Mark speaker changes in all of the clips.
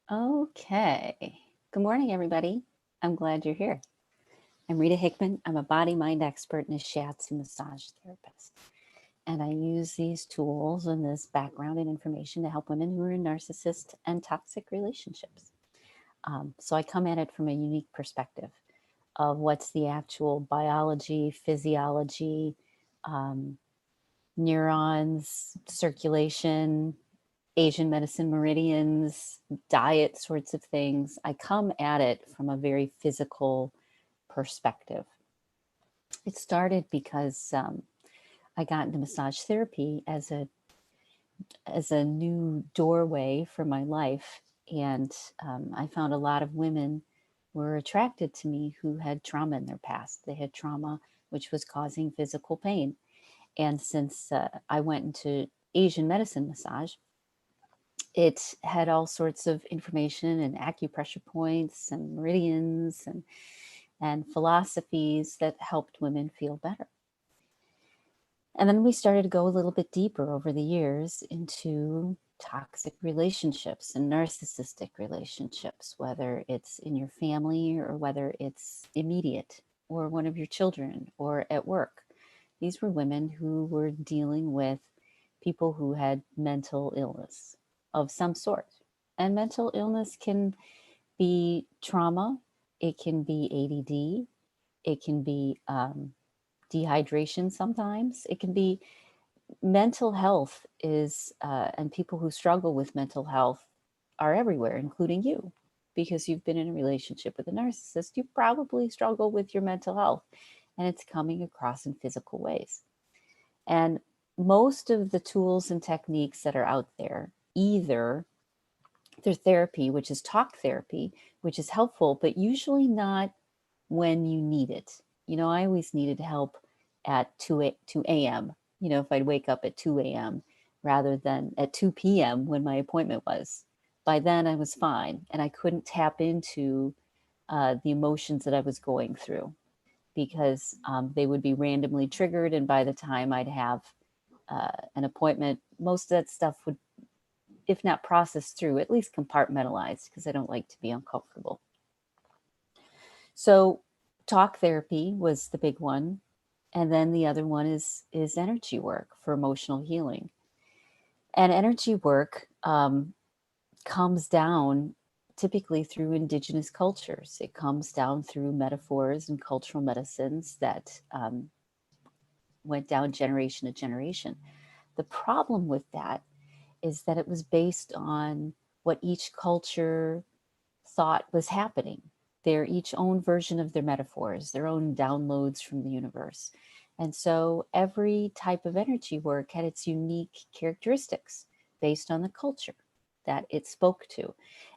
Speaker 1: Okay. Good morning, everybody. I'm glad you're here. I'm Rita Hickman. I'm a body mind expert and a shiatsu massage therapist. And I use these tools and this background and information to help women who are in narcissist and toxic relationships. So I come at it from a unique perspective of what's the actual biology, physiology, um, neurons, circulation, Asian medicine meridians, diet sorts of things. I come at it from a very physical perspective. It started because I got into massage therapy as a new doorway for my life, and I found a lot of women were attracted to me who had trauma in their past. They had trauma which was causing physical pain, and since I went into Asian medicine massage, it had all sorts of information and acupressure points and meridians and philosophies that helped women feel better. And then we started to go a little bit deeper over the years into toxic relationships and narcissistic relationships, whether it's in your family or whether it's immediate or one of your children or at work. These were women who were dealing with people who had mental illness of some sort. And mental illness can be trauma, it can be ADD, it can be dehydration sometimes, it can be mental health and people who struggle with mental health are everywhere, including you. Because you've been in a relationship with a narcissist, you probably struggle with your mental health, and it's coming across in physical ways. And most of the tools and techniques that are out there, either their therapy, which is talk therapy, which is helpful, but usually not when you need it. I always needed help at 2 a.m., if I'd wake up at 2 a.m. rather than at 2 p.m. when my appointment was. By then, I was fine, and I couldn't tap into the emotions that I was going through because they would be randomly triggered. And by the time I'd have an appointment, most of that stuff would, if not processed through, at least compartmentalized, because I don't like to be uncomfortable. So talk therapy was the big one. And then the other one is energy work for emotional healing. And energy work comes down typically through indigenous cultures. It comes down through metaphors and cultural medicines that went down generation to generation. The problem with that is that it was based on what each culture thought was happening. They're each own version of their metaphors, their own downloads from the universe. And so every type of energy work had its unique characteristics based on the culture that it spoke to.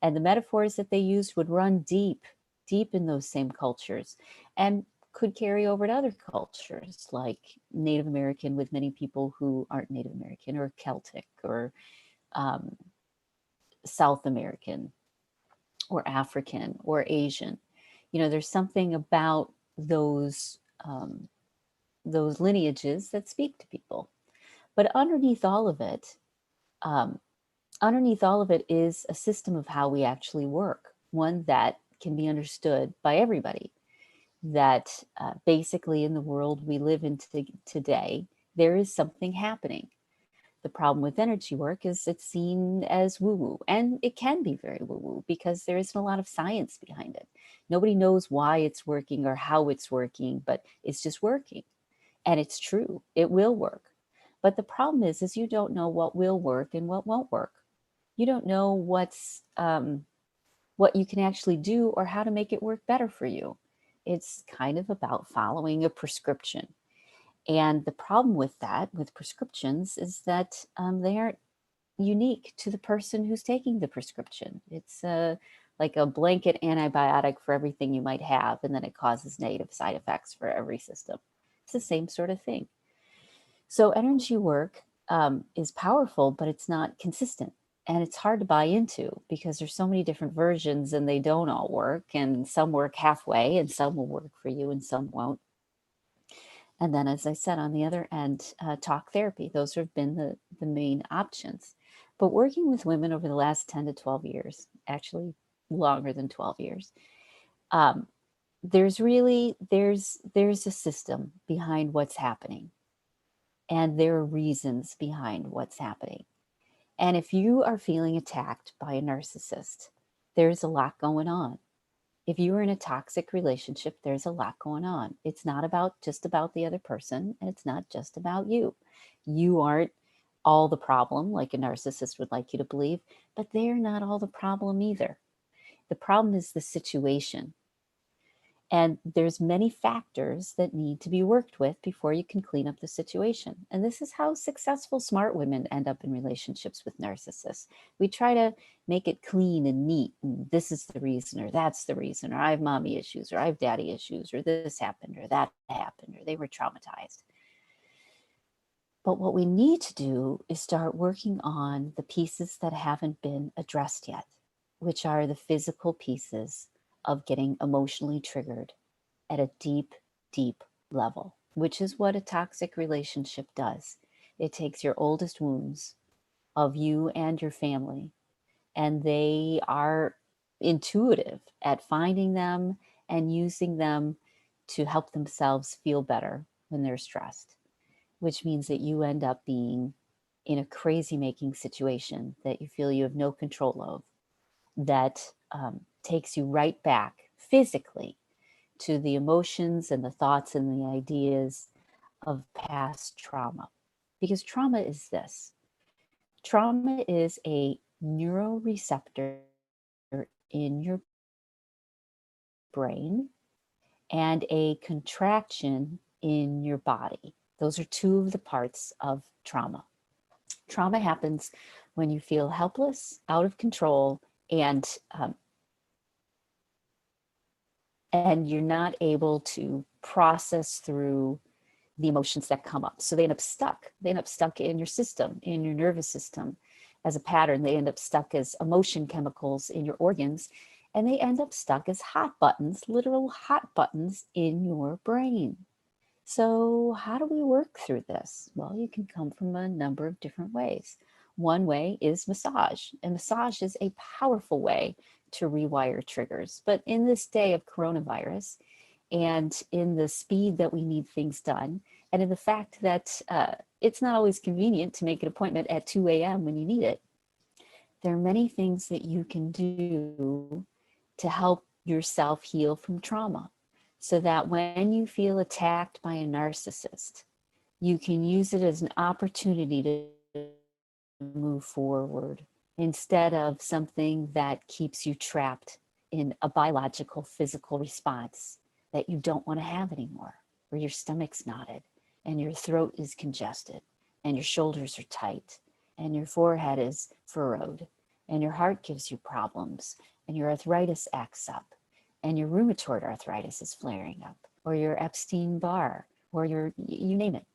Speaker 1: And the metaphors that they used would run deep, deep in those same cultures and could carry over to other cultures like Native American with many people who aren't Native American, or Celtic, or um, South American, or African, or Asian. There's something about those lineages that speak to people. But um, underneath all of it is a system of how we actually work, one that can be understood by everybody. That basically in the world we live in today, there is something happening. The problem with energy work is it's seen as woo woo, and it can be very woo woo because there isn't a lot of science behind it. Nobody knows why it's working or how it's working, but it's just working. And it's true, it will work. But the problem is you don't know what will work and what won't work. You don't know what you can actually do or how to make it work better for you. It's kind of about following a prescription. And the problem with that, with prescriptions, is that they aren't unique to the person who's taking the prescription. It's like a blanket antibiotic for everything you might have, and then it causes negative side effects for every system. It's the same sort of thing. So energy work is powerful, but it's not consistent. And it's hard to buy into because there's so many different versions and they don't all work. And some work halfway and some will work for you and some won't. And then, as I said, on the other end, talk therapy. Those have been the main options. But working with women over the last 10 to 12 years, actually longer than 12 years, um, there's a system behind what's happening, and there are reasons behind what's happening. And if you are feeling attacked by a narcissist, there's a lot going on. If you are in a toxic relationship, there's a lot going on. It's not about just about the other person, and it's not just about you. You aren't all the problem, like a narcissist would like you to believe, but they're not all the problem either. The problem is the situation. And there's many factors that need to be worked with before you can clean up the situation. And this is how successful, smart women end up in relationships with narcissists. We try to make it clean and neat. And this is the reason, or that's the reason, or I have mommy issues, or I have daddy issues, or this happened, or that happened, or they were traumatized. But what we need to do is start working on the pieces that haven't been addressed yet, which are the physical pieces of getting emotionally triggered at a deep, deep level, which is what a toxic relationship does. It takes your oldest wounds of you and your family, and they are intuitive at finding them and using them to help themselves feel better when they're stressed, which means that you end up being in a crazy making situation that you feel you have no control of, that takes you right back physically to the emotions and the thoughts and the ideas of past trauma. Because trauma is this: trauma is a neuroreceptor in your brain and a contraction in your body. Those are two of the parts of trauma. Trauma happens when you feel helpless, out of control, and you're not able to process through the emotions that come up. So they end up stuck. They end up stuck in your system, in your nervous system as a pattern. They end up stuck as emotion chemicals in your organs, and they end up stuck as hot buttons, literal hot buttons in your brain. So how do we work through this? Well, you can come from a number of different ways. One way is massage, and massage is a powerful way to rewire triggers. But in this day of coronavirus, and in the speed that we need things done, and in the fact that it's not always convenient to make an appointment at 2 a.m. when you need it, there are many things that you can do to help yourself heal from trauma, so that when you feel attacked by a narcissist, you can use it as an opportunity to move forward instead of something that keeps you trapped in a biological, physical response that you don't want to have anymore, where your stomach's knotted and your throat is congested and your shoulders are tight and your forehead is furrowed and your heart gives you problems and your arthritis acts up and your rheumatoid arthritis is flaring up, or your Epstein-Barr, or you name it.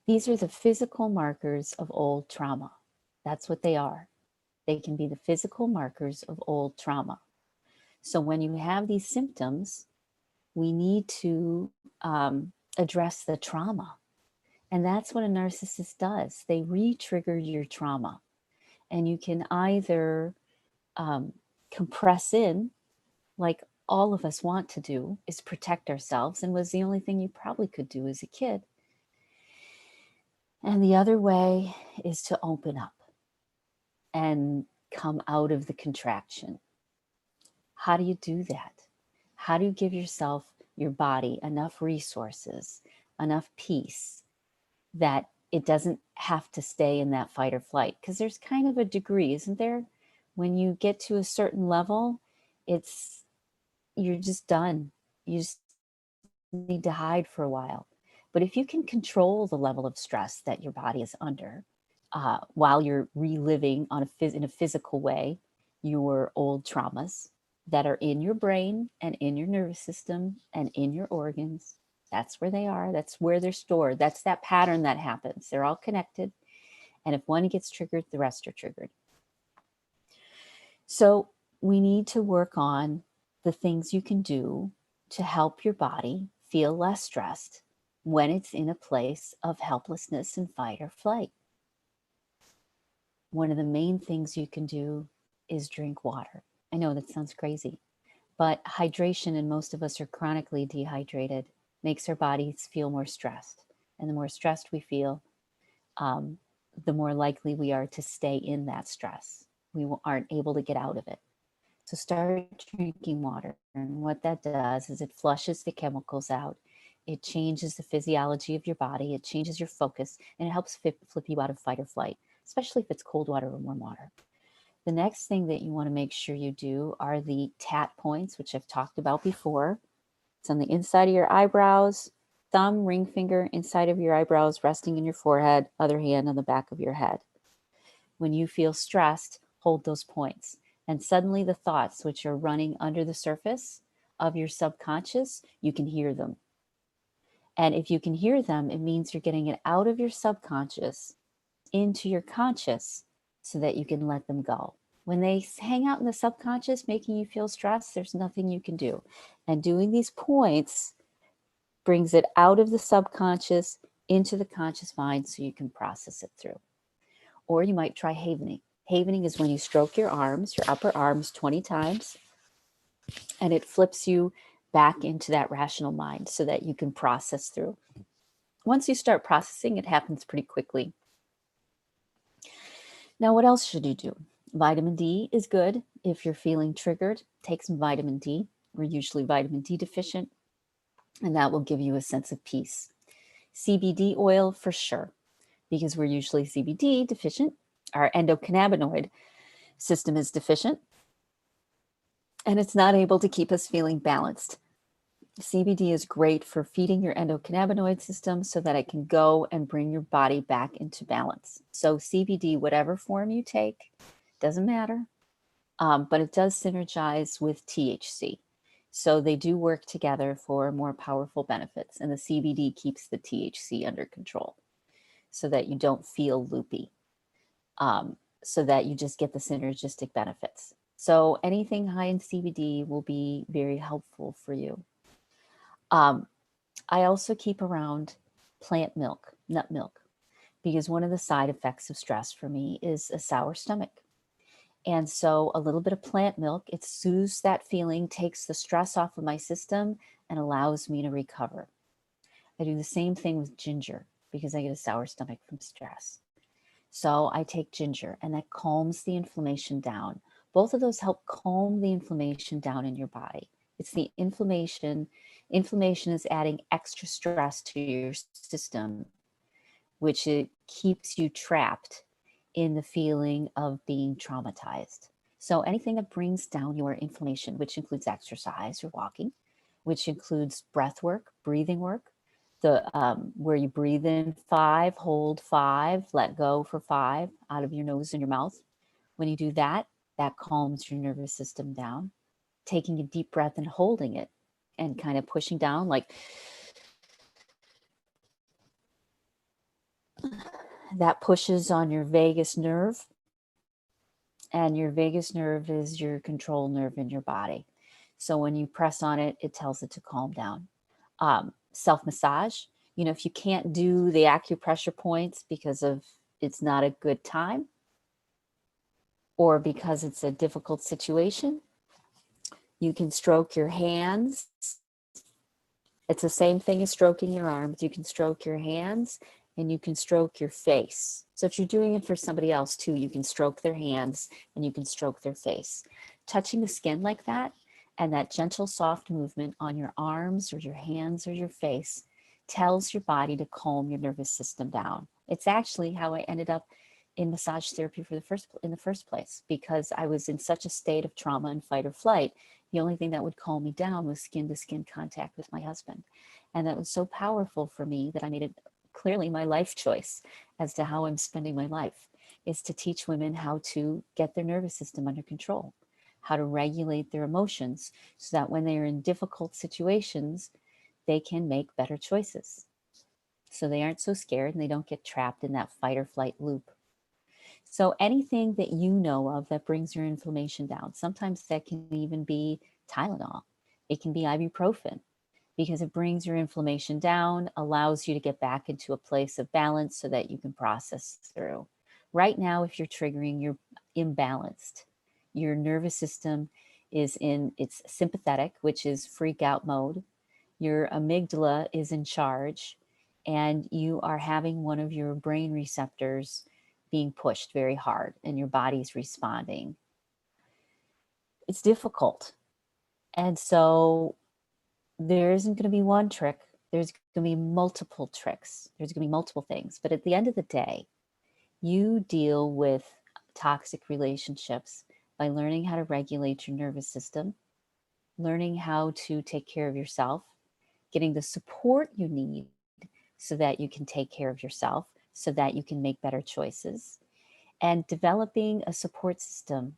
Speaker 1: These are the physical markers of old trauma. That's what they are. They can be the physical markers of old trauma. So when you have these symptoms, we need to address the trauma. And that's what a narcissist does. They re-trigger your trauma. And you can either compress in, like all of us want to do, is protect ourselves, and was the only thing you probably could do as a kid. And the other way is to open up and come out of the contraction. How do you do that? How do you give yourself, your body, enough resources, enough peace that it doesn't have to stay in that fight or flight? Because there's kind of a degree, isn't there? When you get to a certain level, you're just done. You just need to hide for a while. But if you can control the level of stress that your body is under, while you're reliving in a physical way your old traumas that are in your brain and in your nervous system and in your organs, that's where they are. That's where they're stored. That's that pattern that happens. They're all connected. And if one gets triggered, the rest are triggered. So we need to work on the things you can do to help your body feel less stressed when it's in a place of helplessness and fight or flight. one of the main things you can do is drink water. I know that sounds crazy, but hydration, and most of us are chronically dehydrated, makes our bodies feel more stressed. And the more stressed we feel, um, the more likely we are to stay in that stress. We aren't able to get out of it. So start drinking water. And what that does is it flushes the chemicals out. It changes the physiology of your body. It changes your focus, and it helps flip you out of fight or flight, especially if it's cold water or warm water. The next thing that you want to make sure you do are the tat points, which I've talked about before. It's on the inside of your eyebrows, thumb, ring finger inside of your eyebrows, resting in your forehead, other hand on the back of your head. When you feel stressed, hold those points. And suddenly the thoughts, which are running under the surface of your subconscious, you can hear them. And if you can hear them, it means you're getting it out of your subconscious into your conscious so that you can let them go. When they hang out in the subconscious, making you feel stressed, there's nothing you can do. And doing these points brings it out of the subconscious into the conscious mind so you can process it through. Or you might try havening. Havening is when you stroke your arms, your upper arms 20 times, and it flips you back into that rational mind so that you can process through. Once you start processing, it happens pretty quickly. Now, what else should you do? Vitamin D is good. If you're feeling triggered, take some vitamin D. We're usually vitamin D deficient, and that will give you a sense of peace. CBD oil for sure, because we're usually CBD deficient. Our endocannabinoid system is deficient, and it's not able to keep us feeling balanced. CBD is great for feeding your endocannabinoid system so that it can go and bring your body back into balance. So CBD, whatever form you take, doesn't matter, but it does synergize with THC. So they do work together for more powerful benefits, and the CBD keeps the THC under control so that you don't feel loopy, so that you just get the synergistic benefits. So anything high in CBD will be very helpful for you. I also keep around plant milk, nut milk, because one of the side effects of stress for me is a sour stomach. And so a little bit of plant milk, it soothes that feeling, takes the stress off of my system, and allows me to recover. I do the same thing with ginger because I get a sour stomach from stress. So I take ginger, and that calms the inflammation down. Both of those help calm the inflammation down in your body. It's the inflammation. Inflammation is adding extra stress to your system, which it keeps you trapped in the feeling of being traumatized. So anything that brings down your inflammation, which includes exercise or walking, which includes breath work, breathing work, the where you breathe in 5, hold 5, let go for 5 out of your nose and your mouth. When you do that, that calms your nervous system down. Taking a deep breath and holding it and kind of pushing down, like that pushes on your vagus nerve. And your vagus nerve is your control nerve in your body. So when you press on it, it tells it to calm down. Self-massage, if you can't do the acupressure points because of it's not a good time or because it's a difficult situation, you can stroke your hands. It's the same thing as stroking your arms. You can stroke your hands and you can stroke your face. So if you're doing it for somebody else too, you can stroke their hands and you can stroke their face. Touching the skin like that and that gentle, soft movement on your arms or your hands or your face tells your body to calm your nervous system down. It's actually how I ended up in massage therapy in the first place, because I was in such a state of trauma and fight or flight. The only thing that would calm me down was skin to skin contact with my husband. And that was so powerful for me that I made it clearly my life choice as to how I'm spending my life, is to teach women how to get their nervous system under control, how to regulate their emotions so that when they are in difficult situations, they can make better choices. So they aren't so scared and they don't get trapped in that fight or flight loop. So anything that you know of that brings your inflammation down, sometimes that can even be Tylenol. It can be ibuprofen, because it brings your inflammation down, allows you to get back into a place of balance so that you can process through. Right now, if you're triggering, you're imbalanced. Your nervous system is in its sympathetic, which is freak out mode. Your amygdala is in charge, and you are having one of your brain receptors being pushed very hard, and your body's responding. It's difficult. And so there isn't going to be one trick. There's going to be multiple tricks. There's going to be multiple things. But at the end of the day, you deal with toxic relationships by learning how to regulate your nervous system, learning how to take care of yourself, getting the support you need so that you can take care of yourself, so that you can make better choices, and developing a support system,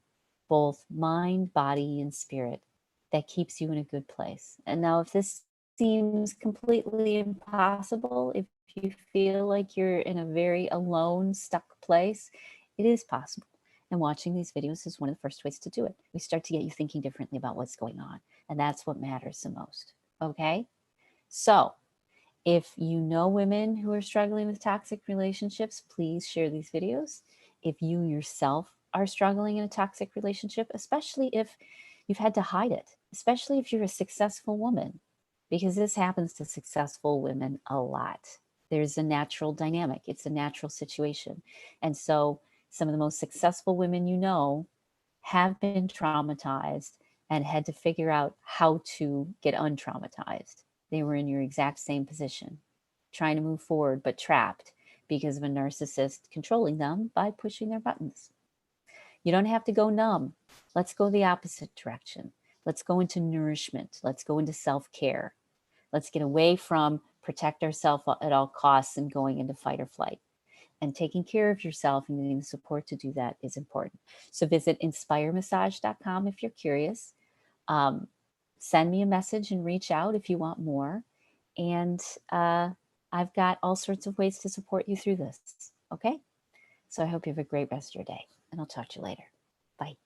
Speaker 1: both mind, body, and spirit, that keeps you in a good place. And now, if this seems completely impossible, if you feel like you're in a very alone, stuck place, it is possible. And watching these videos is one of the first ways to do it. We start to get you thinking differently about what's going on. And that's what matters the most. Okay? So, if you know women who are struggling with toxic relationships, please share these videos. If you yourself are struggling in a toxic relationship, especially if you've had to hide it, especially if you're a successful woman, because this happens to successful women a lot. There's a natural dynamic, it's a natural situation. And so some of the most successful women you know have been traumatized and had to figure out how to get untraumatized. They were in your exact same position, trying to move forward, but trapped because of a narcissist controlling them by pushing their buttons. You don't have to go numb. Let's go the opposite direction. Let's go into nourishment. Let's go into self-care. Let's get away from protect ourselves at all costs and going into fight or flight. And taking care of yourself and getting the support to do that is important. So visit inspiremassage.com if you're curious. Um, Send me a message and reach out if you want more. And I've got all sorts of ways to support you through this. Okay? So I hope you have a great rest of your day, and I'll talk to you later. Bye.